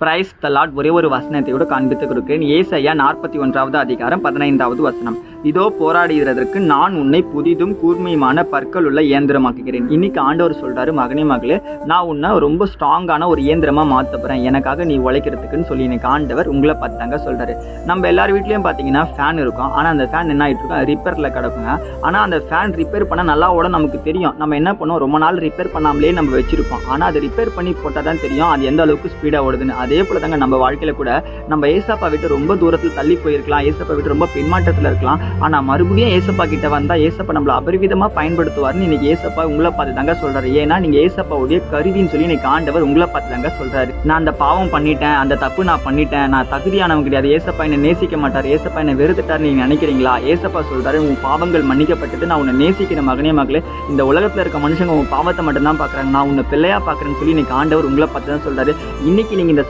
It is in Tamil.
Praise the Lord. ஒரே ஒரு வசனத்தையோடு காண்பித்து கொடுக்கிறேன். ஏசாயா 41வது அதிகாரம் 15வது வசனம். இதோ போராடுகிறதற்கு நான் உன்னை புதிதும் கூர்மையுமான பற்கள் உள்ள இயந்திரமாக்குகிறேன். இன்னைக்கு ஆண்டவர் சொல்றாரு, மகனே மகளே, நான் உன்னை ரொம்ப ஸ்ட்ராங்கான ஒரு இயந்திரமா மாத்த போறேன், எனக்காக நீ உழைக்கிறதுக்குன்னு சொல்லி இன்னைக்கு ஆண்டவர் உங்களை பார்த்தாங்க சொல்றாரு. நம்ம எல்லார் வீட்லயும் பாத்தீங்கன்னா ஃபேன் இருக்கும். ஆனா அந்த ஃபேன் என்ன ஆயிட்டு இருக்கும், ரிப்பேர்ல கிடக்குங்க. ஆனா அந்த ஃபேன் ரிப்பேர் பண்ண நல்லா ஓட நமக்கு தெரியும். நம்ம என்ன பண்ணுவோம், ரொம்ப நாள் ரிப்பேர் பண்ணாமலே நம்ம வச்சிருப்போம். ஆனா அது ரிப்பேர் பண்ணி போட்டால் தான் தெரியும் அது எந்த அளவுக்கு ஸ்பீடா ஓடுதுன்னு. அதே போல தாங்க நம்ம வாழ்க்கையில கூட நம்ம ஏசப்பா விட்டு ரொம்ப தூரத்தில் தள்ளி போயிருக்கலாம், ஏசப்பா விட்டு ரொம்ப பின்மாற்றத்துல இருக்கலாம். ஆனா மறுபடியும் ஏசப்பா கிட்ட வந்தா ஏசப்பா நம்மள அபரிவிதமா பயன்படுத்துவார்னு இன்னைக்கு ஏசப்பா உங்களை பார்த்து தாங்க சொல்றாரு. ஏன்னா நீங்க ஏசப்பாவுடைய கருவின்னு சொல்லி இன்னைக்கு ஆண்டவர் உங்களை பார்த்து தாங்க சொல்றாரு. நான் அந்த பாவம் பண்ணிட்டேன், அந்த தப்பு நான் பண்ணிட்டேன், நான் தகுதியானவன் கிடையாது, ஏசப்பா என்னை நேசிக்க மாட்டார், ஏசப்பா என்னை வெறுத்துட்டார் நீங்க நினைக்கிறீங்களா? ஏசப்பா சொல்றாரு, உன் பாவங்கள் மன்னிக்கப்பட்டது, நான் உன்னை நேசிக்கிற மகனே மகளே. இந்த உலகத்துல இருக்க மனுஷங்க உன் பாவத்தை மட்டும் தான் பாக்குறாங்க, நான் உன்னை பிள்ளையா பாக்குறேன்னு சொல்லி இன்னைக்கு ஆண்டவர் உங்களை பார்த்து தான் சொல்றாரு. இன்னைக்கு நீங்க இந்த